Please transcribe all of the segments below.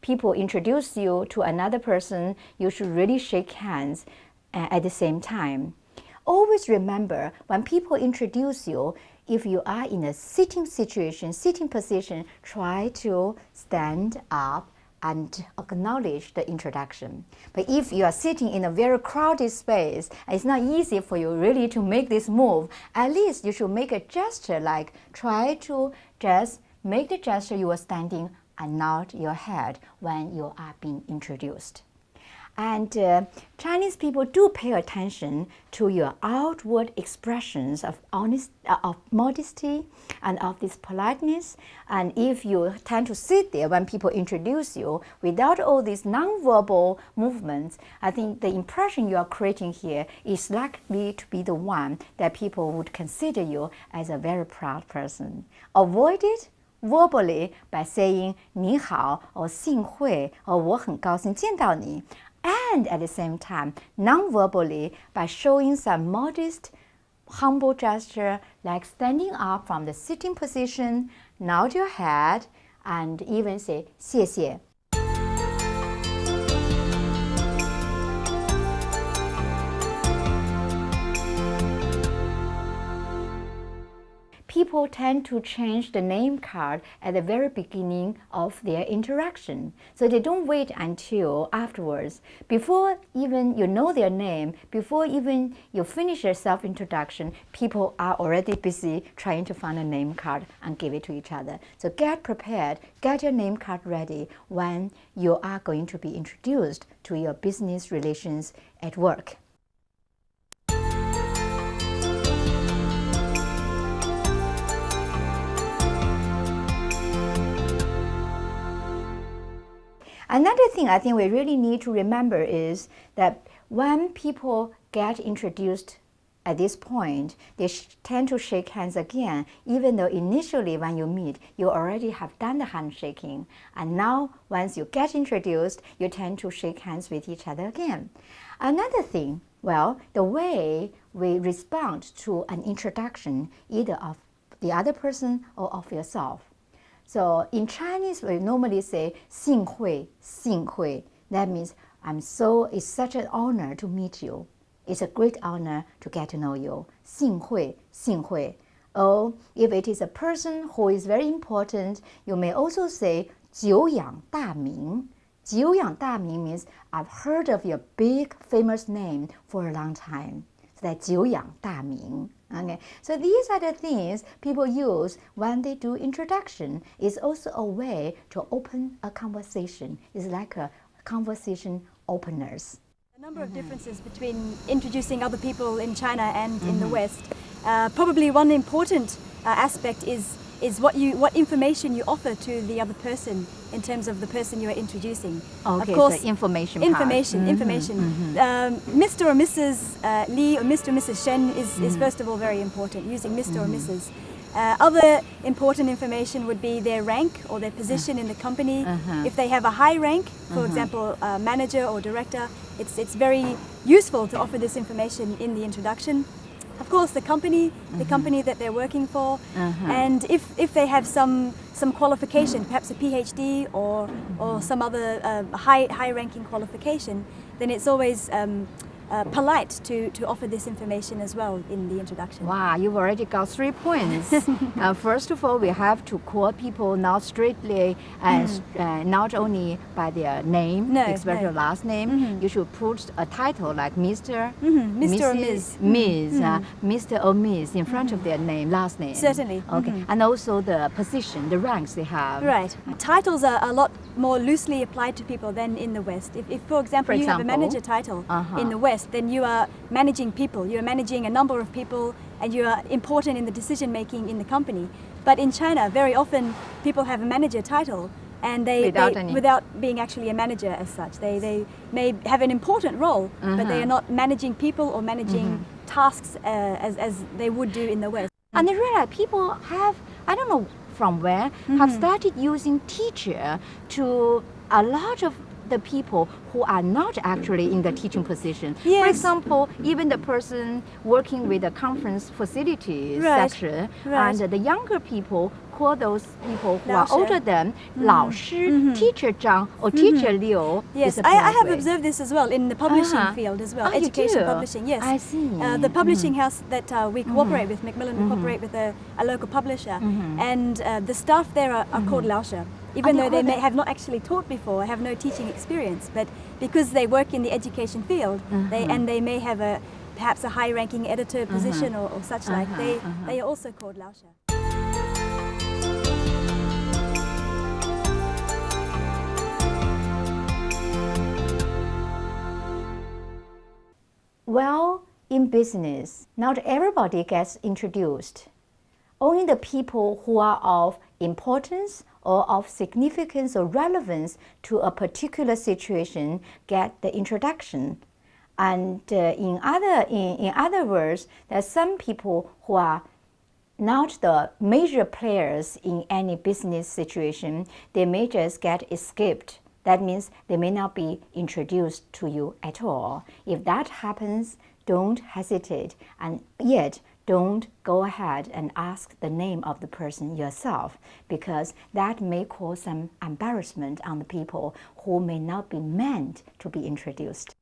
people introduce you to another person, you should really shake hands at the same time. Always remember, when people introduce you, if you are in a sitting situation, sitting position, try to stand up and acknowledge the introduction. But if you are sitting in a very crowded space, it's not easy for you really to make this move. At least you should make a gesture, like try to just make the gesture you are standing and nod your head when you are being introduced. And Chinese people do pay attention to your outward expressions of modesty and of this politeness. And if you tend to sit there when people introduce you without all these nonverbal movements, I think the impression you are creating here is likely to be the one that people would consider you as a very proud person. Avoid it verbally by saying 你好 or 幸会 or 我很高兴见到你. And at the same time, non-verbally, by showing some modest, humble gesture like standing up from the sitting position, nod your head, and even say 谢谢. People tend to change the name card at the very beginning of their interaction. So they don't wait until afterwards. Before even you know their name, before even you finish your self-introduction, people are already busy trying to find a name card and give it to each other. So get prepared, get your name card ready when you are going to be introduced to your business relations at work. Another thing I think we really need to remember is that when people get introduced at this point, they tend to shake hands again, even though initially when you meet, you already have done the handshaking. And now, once you get introduced, you tend to shake hands with each other again. Another thing, well, the way we respond to an introduction, either of the other person or of yourself. So in Chinese, we normally say 幸会, 幸会. That means it's such an honor to meet you. It's a great honor to get to know you. 幸会, 幸会. Or if it is a person who is very important, you may also say 久仰大名. 久仰大名 means I've heard of your big famous name for a long time. So that 久仰大名. Okay, so these are the things people use when they do introduction. It's also a way to open a conversation. It's like a conversation openers. A number of differences between introducing other people in China and in the West. Probably one important aspect is what information you offer to the other person in terms of the person you are introducing. Okay, of course, so information. Information. Mr. or Mrs. Li or Mr. or Mrs. Shen is first of all very important, using Mr. or Mrs. Other important information would be their rank or their position in the company. If they have a high rank, for example, manager or director, it's very useful to offer this information in the introduction. Of course, the company that they're working for, and if they have some qualification, perhaps a PhD or some other high-ranking qualification, then it's always polite to offer this information as well in the introduction. Wow, you've already got 3 points. First of all, we have to call people not strictly as not only by their name, especially last name. You should put a title like Mr. Mr. or Ms. Mr. or Ms. in front of their name, last name. Certainly. Okay, and also the position, the ranks they have. Right. Titles are a lot more loosely applied to people than in the West. If for example, you have a manager title in the West, then you are managing people, you are managing a number of people, and you are important in the decision making in the company. But in China, very often people have a manager title and without being actually a manager as such. They may have an important role, but they are not managing people or managing tasks as they would do in the West. And I realize people have, I don't know from where, have started using teacher to a lot of the people who are not actually in the teaching position. For Yes. example, even the person working with the conference facilities Right. section, Right. and the younger people call those people who are 老师 older than 老师, teacher Zhang or teacher Liu. Yes, is a I polite have way. observed this as well in the publishing Uh-huh. field as well, Oh, you education do? publishing, yes. I see. The publishing house that we cooperate with, Macmillan, we cooperate with a local publisher, and the staff there are called Laoshe. Even they though they call may them- have not actually taught before, have no teaching experience, but because they work in the education field, they may have perhaps a high-ranking editor position or such like, they are also called Laoshe. Well, in business, not everybody gets introduced. Only the people who are of importance or of significance or relevance to a particular situation get the introduction. And in other words, there are some people who are not the major players in any business situation. They may just get escaped. That means they may not be introduced to you at all. If that happens, don't hesitate, and yet don't go ahead and ask the name of the person yourself, because that may cause some embarrassment on the people who may not be meant to be introduced.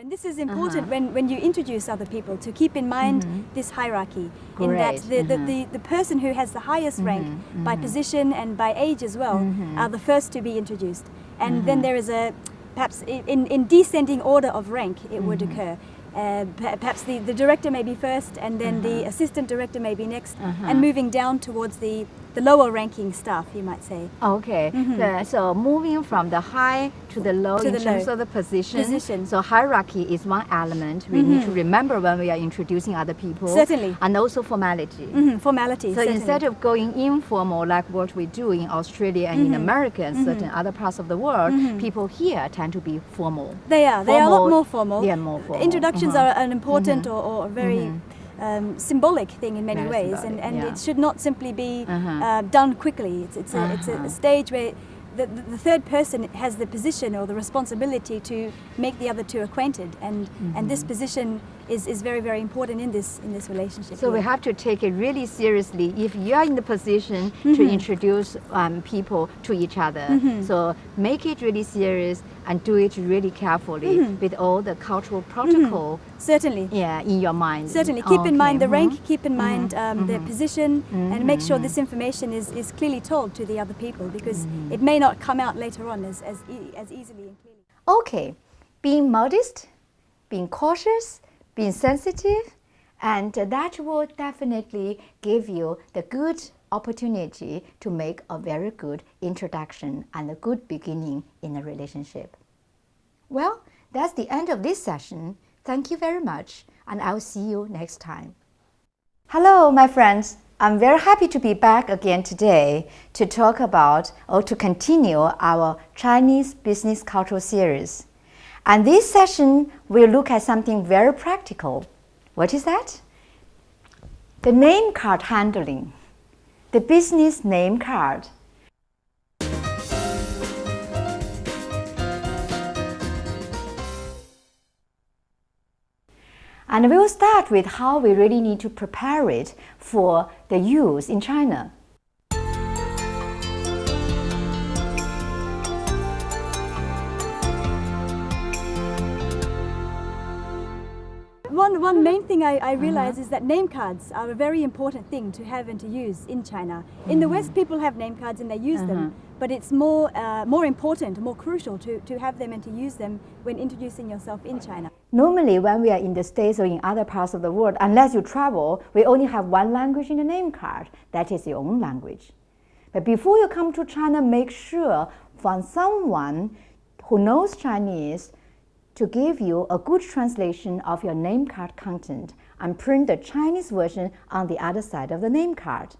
And this is important when you introduce other people, to keep in mind this hierarchy, in that Great. the person who has the highest rank by position and by age as well are the first to be introduced. And then there is perhaps in descending order of rank it would occur. Perhaps the director may be first, and then the assistant director may be next, and moving down towards the lower ranking staff, you might say. Okay, so moving from the high to the low To in the terms low. of the position. Position. So hierarchy is one element we need to remember when we are introducing other people. Certainly. And also formality. Formality. So certainly. instead of going informal like what we do in Australia and in America and certain other parts of the world, people here tend to be formal. They are a lot more formal. They are more formal. Introductions are an important or very symbolic thing in many Very ways, symbolic, and yeah. it should not simply be done quickly. It's a stage where the third person has the position or the responsibility to make the other two acquainted, and this position is very, very important in this relationship. So we here. have to take it really seriously if you are in the position to introduce people to each other. So make it really serious and do it really carefully with all the cultural protocol Certainly. in your mind. Certainly, keep in mind the Okay. rank, keep in mind their position, and make sure this information is clearly told to the other people, because it may not come out later on as easily and clearly. Okay, being modest, being cautious, being sensitive, and that will definitely give you the good opportunity to make a very good introduction and a good beginning in a relationship. Well, that's the end of this session. Thank you very much, and I'll see you next time. Hello, my friends. I'm very happy to be back again today to talk about or to continue our Chinese business cultural series. And this session will look at something very practical. What is that? The name card handling, the business name card. And we'll start with how we really need to prepare it for the use in China. One main thing I realize is that name cards are a very important thing to have and to use in China. In the West, people have name cards and they use them, but it's more important, more crucial to have them and to use them when introducing yourself in China. Normally, when we are in the States or in other parts of the world, unless you travel, we only have one language in the name card. That is your own language. But before you come to China, make sure find someone who knows Chinese to give you a good translation of your name card content and print the Chinese version on the other side of the name card.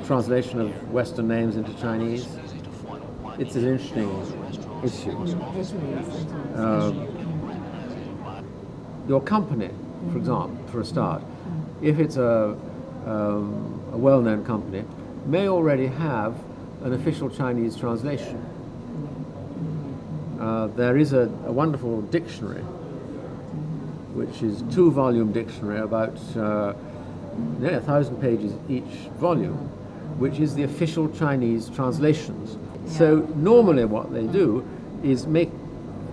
Translation of Western names into Chinese. it's an interesting issue. Your company, for example, for a start, if it's a well-known company, may already have an official Chinese translation. There is a wonderful dictionary, which is 2-volume dictionary, about 1,000 pages each volume, which is the official Chinese translations. Yeah. So normally what they do is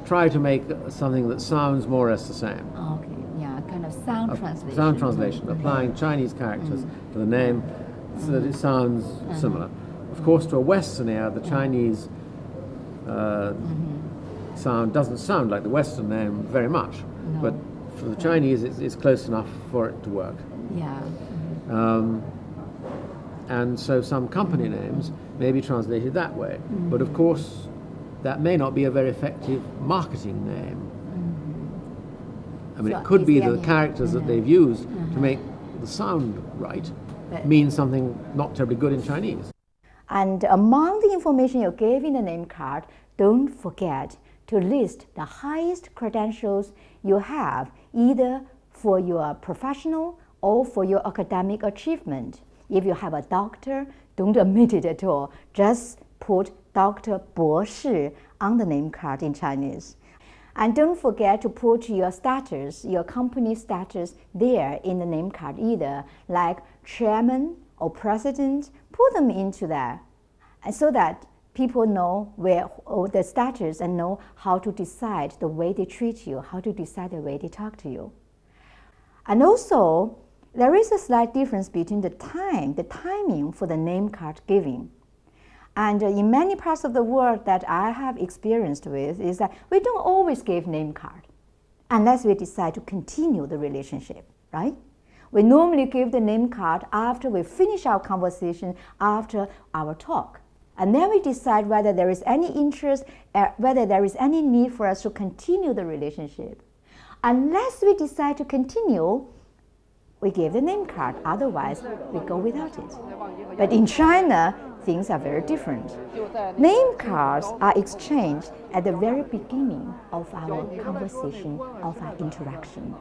try to make something that sounds more or less the same. Okay, yeah, kind of sound translation. Sound translation, applying Chinese characters to the name so that it sounds similar. Of course, to a Western ear, the Chinese sound doesn't sound like the Western name very much, but for the Chinese, it's close enough for it to work. Yeah. And so some company names may be translated that way, but of course, that may not be a very effective marketing name. I mean, So it could be it's the characters that they've used to make the sound right mean something not terribly good in Chinese. And among the information you gave in the name card, don't forget to list the highest credentials you have, either for your professional or for your academic achievement. If you have a doctor, don't omit it at all. Just put Dr. 博士 on the name card in Chinese. And don't forget to put your status, your company status there in the name card either, like chairman or president, put them into that, and so that people know where the status and know how to decide the way they treat you, how to decide the way they talk to you. And also, there is a slight difference between the timing for the name card giving. And in many parts of the world that I have experienced with is that we don't always give name card unless we decide to continue the relationship, right? We normally give the name card after we finish our conversation, after our talk. And then we decide whether there is any interest, whether there is any need for us to continue the relationship. Unless we decide to continue, we give the name card, otherwise we go without it. But in China, things are very different. Name cards are exchanged at the very beginning of our conversation, of our interaction.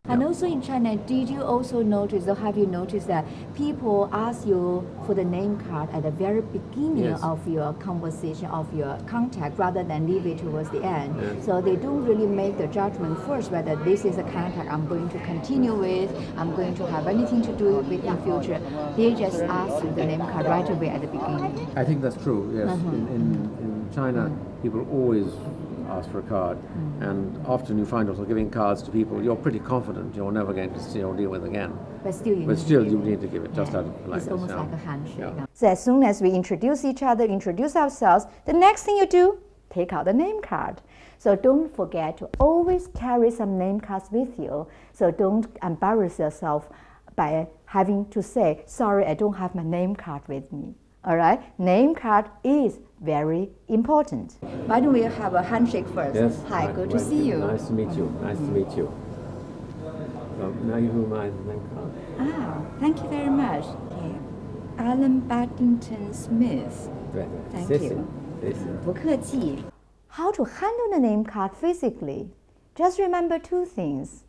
And also in China, did you also notice, or have you noticed that people ask you for the name card at the very beginning of your conversation, of your contact, rather than leave it towards the end? Yes. So they don't really make the judgment first whether this is a contact I'm going to continue with, I'm going to have anything to do with in future. They just ask you the name card right away at the beginning. I think that's true, yes. In China, people always ask for a card, and often you find yourself giving cards to people you're pretty confident you're never going to see or deal with again. But still you need to give it just out of politeness. It's almost like a handshake. Yeah. So as soon as we introduce each other, introduce ourselves, the next thing you do, take out the name card. So don't forget to always carry some name cards with you. So don't embarrass yourself by having to say, sorry, I don't have my name card with me. All right? Name card is very important. Why don't we have a handshake first? Yes. Hi, good to see you. Nice to meet you. Nice to meet you. Now you have my name card. Ah, thank you very much. Okay. Alan Baddington Smith. Thank you. 不客气. How to handle the name card physically? Just remember two things.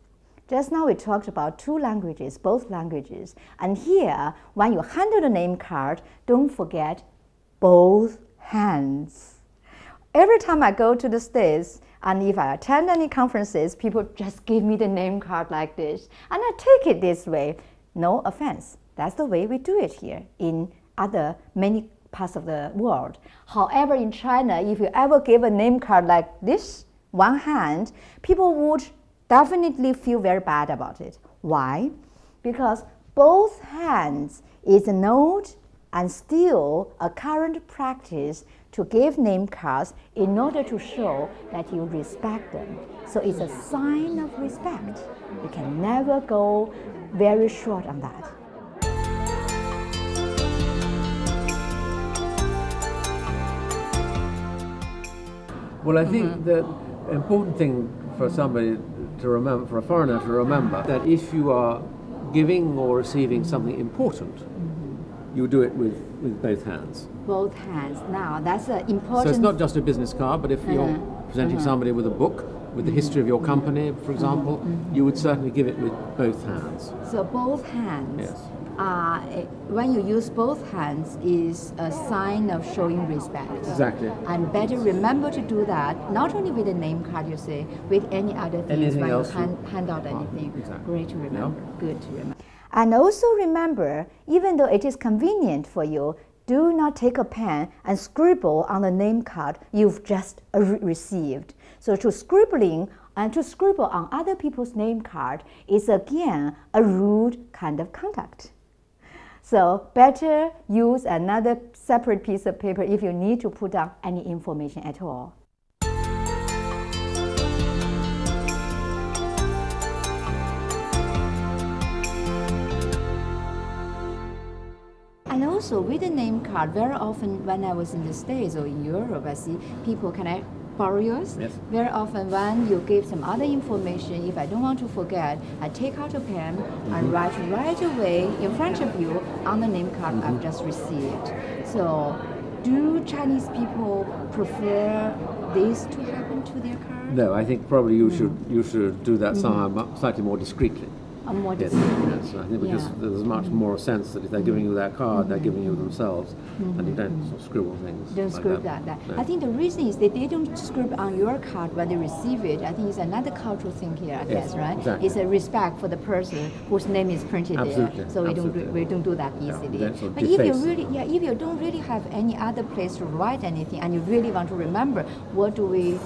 Just now we talked about two languages, both languages. And here, when you handle the name card, don't forget both hands. Every time I go to the States, and if I attend any conferences, people just give me the name card like this. And I take it this way. No offense. That's the way we do it here in many parts of the world. However, in China, if you ever give a name card like this, one hand, people would definitely feel very bad about it. Why? Because both hands is a note and still a current practice to give name cards in order to show that you respect them. So it's a sign of respect. You can never go very short on that. Well, I think the important thing for somebody to remember, for a foreigner to remember, that if you are giving or receiving something important, you do it with both hands. Both hands. Now, that's an important... So it's not just a business card, but if you're presenting somebody with a book, with the history of your company, for example, you would certainly give it with both hands. So both hands. Yes. When you use both hands is a sign of showing respect. Exactly. And better remember to do that, not only with a name card, you say, with any other things Anything when else you hand out anything. Exactly. Great to remember. Yeah. Good to remember. And also remember, even though it is convenient for you, do not take a pen and scribble on the name card you've just received. So to scribbling and to scribble on other people's name card is again a rude kind of conduct. So better use another separate piece of paper if you need to put down any information at all. And also with the name card, very often when I was in the States or in Europe, I see people, can I borrow yours? Yes. Very often when you give some other information, if I don't want to forget, I take out a pen and write right away in front of you on the name card I've just received. So do Chinese people prefer this to happen to their card? No, I think probably you should do that somehow slightly more discreetly. More Yes, discreet. yes, I think because there's much more sense that if they're giving you that card, they're giving you themselves, and you don't sort of scribble things. Don't like scribble that. that. No. I think the reason is that they don't scribble on your card when they receive it. I think it's another cultural thing here, I guess, right? exactly. It's a respect for the person whose name is printed Absolutely, there. So absolutely. we don't do that Yeah, easily. we don't sort of But if you deface. really, if you don't really have any other place to write anything, and you really want to remember, what do we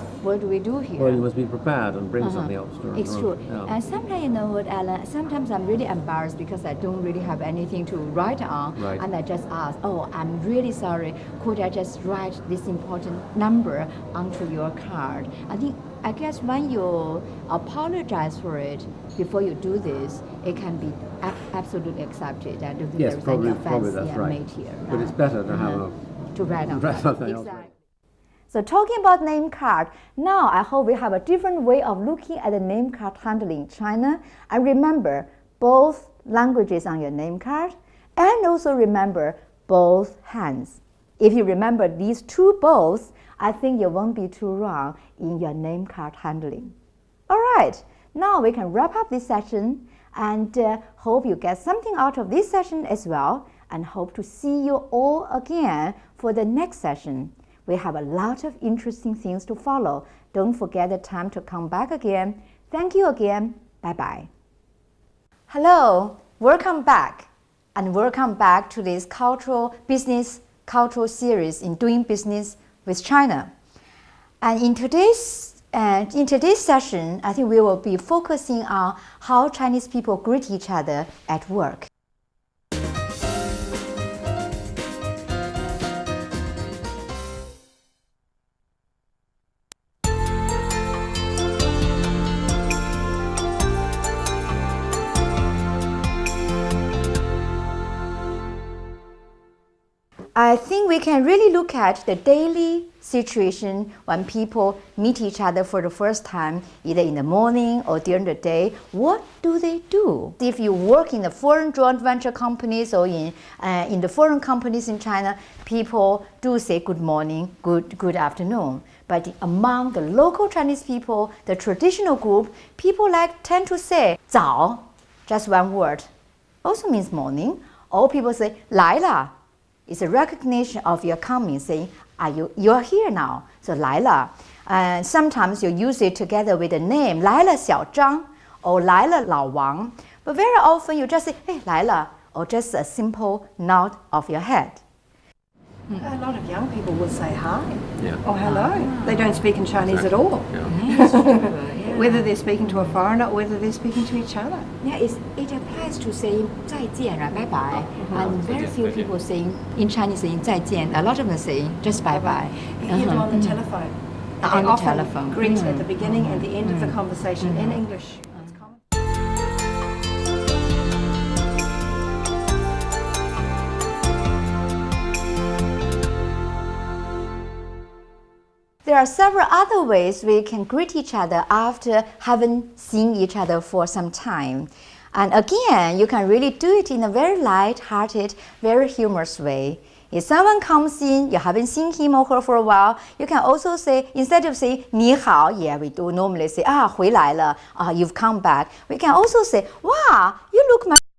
do here? Well, you must be prepared and bring something else to It's true. Yeah. And sometimes, you know what, Alan, sometimes I'm really embarrassed because I don't really have anything to write on. Right. And I just ask, oh, I'm really sorry. Could I just write this important number onto your card? I guess when you apologize for it before you do this, it can be absolutely accepted. I don't think Yes, there's probably any offense that's right. made here. But it's better to have to write on that. something else. Exactly. So talking about name card, now I hope we have a different way of looking at the name card handling in China. And remember both languages on your name card, and also remember both hands. If you remember these two both, I think you won't be too wrong in your name card handling. All right, now we can wrap up this session, and hope you get something out of this session as well, and hope to see you all again for the next session. We have a lot of interesting things to follow. Don't forget the time to come back again. Thank you again. Bye-bye. Hello, welcome back. And welcome back to this cultural series in doing business with China. And in today's session, I think we will be focusing on how Chinese people greet each other at work. I think we can really look at the daily situation when people meet each other for the first time, either in the morning or during the day. What do they do? If you work in the foreign joint venture companies or in the foreign companies in China, people do say good morning, good afternoon. But among the local Chinese people, the traditional group, people tend to say 早, just one word, also means morning. Or people say 来了. It's a recognition of your coming, saying, you're here now, so 来了. And sometimes you use it together with a name, 来了小张 or 来了老王. But very often you just say, hey, 来了, or just a simple nod of your head. A lot of young people will say hi Yeah. or hello. They don't speak in Chinese at all. Yeah. Whether they're speaking to a foreigner or whether they're speaking to each other. Yeah, it applies to saying 再见, right? Bye bye. And very few people saying in Chinese saying 再见. A lot of them saying just bye bye. You do on the telephone. On They the often telephone. greet at the beginning and the end of the conversation in English. It's common. There are several other ways we can greet each other after having seen each other for some time. And again, you can really do it in a very light-hearted, very humorous way. If someone comes in, you haven't seen him or her for a while, you can also say, instead of saying 你好, yeah, we do normally say, 回来了, you've come back. We can also say, wow, you look